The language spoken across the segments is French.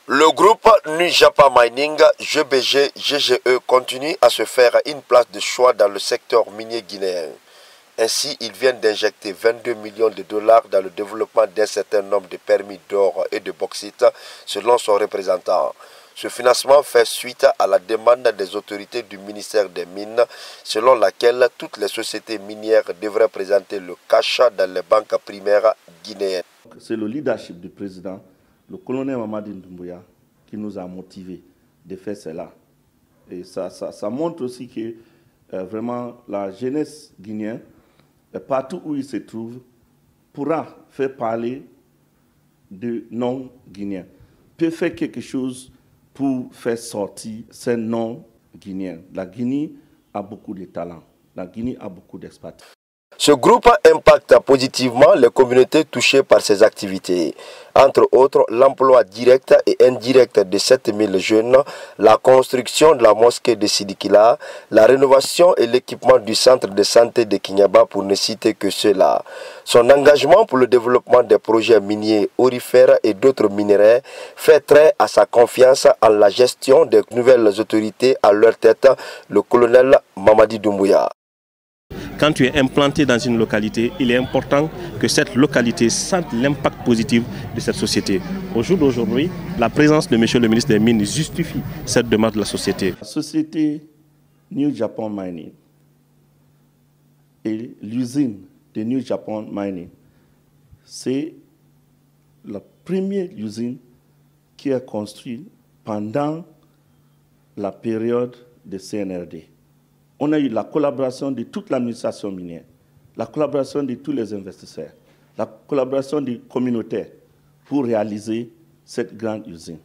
Le groupe Nujapa Mining, GBG, GGE continue à se faire une place de choix dans le secteur minier guinéen. Ainsi, ils viennent d'injecter 22 millions de dollars dans le développement d'un certain nombre de permis d'or et de bauxite, selon son représentant. Ce financement fait suite à la demande des autorités du ministère des Mines, selon laquelle toutes les sociétés minières devraient présenter le cash dans les banques primaires guinéennes. C'est le leadership du président, le colonel Mamadi Doumbouya, qui nous a motivés de faire cela. Et ça montre aussi que vraiment la jeunesse guinéenne, partout où il se trouve, pourra faire parler de non-guinéens, peut faire quelque chose pour faire sortir ces non-guinéens. La Guinée a beaucoup de talent, la Guinée a beaucoup d'experts. Ce groupe impacte positivement les communautés touchées par ses activités. Entre autres, l'emploi direct et indirect de 7000 jeunes, la construction de la mosquée de Sidikila, la rénovation et l'équipement du centre de santé de Kinyaba pour ne citer que cela. Son engagement pour le développement des projets miniers, aurifères et d'autres minerais fait trait à sa confiance en la gestion des nouvelles autorités à leur tête, le colonel Mamadi Doumbouya. Quand tu es implanté dans une localité, il est important que cette localité sente l'impact positif de cette société. Au jour d'aujourd'hui, la présence de M. le ministre des Mines justifie cette demande de la société. La société New Japan Mining et l'usine de New Japan Mining, c'est la première usine qui est construite pendant la période de CNRD. On a eu la collaboration de toute l'administration minière, la collaboration de tous les investisseurs, la collaboration des communautaires pour réaliser cette grande usine.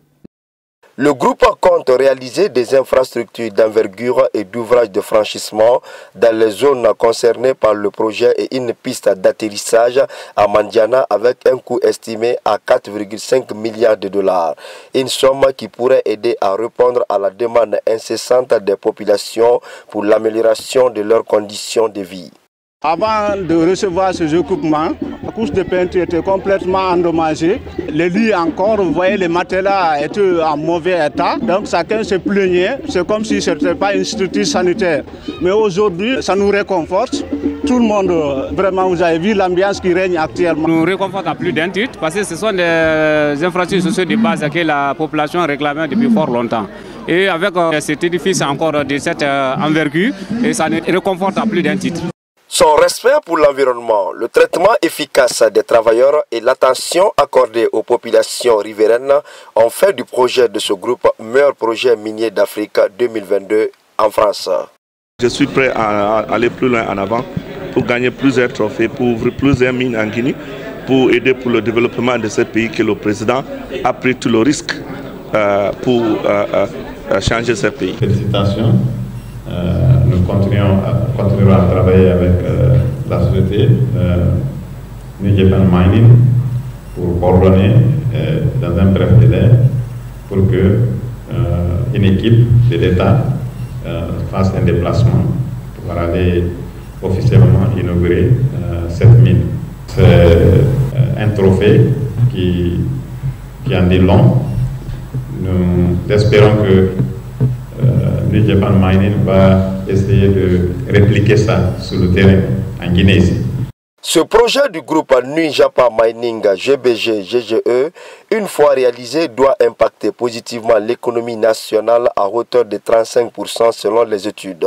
Le groupe compte réaliser des infrastructures d'envergure et d'ouvrages de franchissement dans les zones concernées par le projet et une piste d'atterrissage à Mandiana avec un coût estimé à 4,5 milliards de dollars. Une somme qui pourrait aider à répondre à la demande incessante des populations pour l'amélioration de leurs conditions de vie. Avant de recevoir ces équipements, la couche de peinture était complètement endommagée. Les lits encore, vous voyez, les matelas étaient en mauvais état. Donc chacun se plaignait. C'est comme si ce n'était pas une structure sanitaire. Mais aujourd'hui, ça nous réconforte. Tout le monde, vraiment, vous avez vu l'ambiance qui règne actuellement. Nous réconforte à plus d'un titre parce que ce sont des infrastructures sociales de base que la population réclamait depuis fort longtemps. Et avec cet édifice encore de cette envergure, et ça nous réconforte à plus d'un titre. Son respect pour l'environnement, le traitement efficace des travailleurs et l'attention accordée aux populations riveraines ont fait du projet de ce groupe meilleur projet minier d'Afrique 2022 en France. Je suis prêt à aller plus loin en avant pour gagner plusieurs trophées, pour ouvrir plusieurs mines en Guinée, pour aider pour le développement de ce pays que le président a pris tout le risque pour changer ce pays. Félicitations. Nous continuerons à travailler avec la société New Japan Mining pour coordonner dans un bref délai pour que une équipe de l'État fasse un déplacement pour aller officiellement inaugurer cette mine. C'est un trophée qui en dit long. Nous espérons que New Japan Mining va essayer de répliquer ça sur le terrain en Guinée ici. Ce projet du groupe Nujapa Mining GBG GGE, une fois réalisé, doit impacter positivement l'économie nationale à hauteur de 35% selon les études.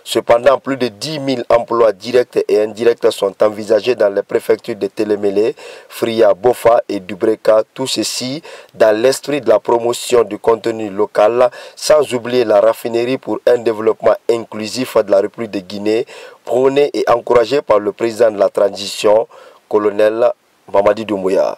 Cependant, plus de 10 000 emplois directs et indirects sont envisagés dans les préfectures de Télémélé, Fria, Bofa et Dubreka, tout ceci dans l'esprit de la promotion du contenu local, sans oublier la raffinerie pour un développement inclusif de la République de Guinée, prôné et encouragé par le président de la transition, colonel Mamadi Doumbouya.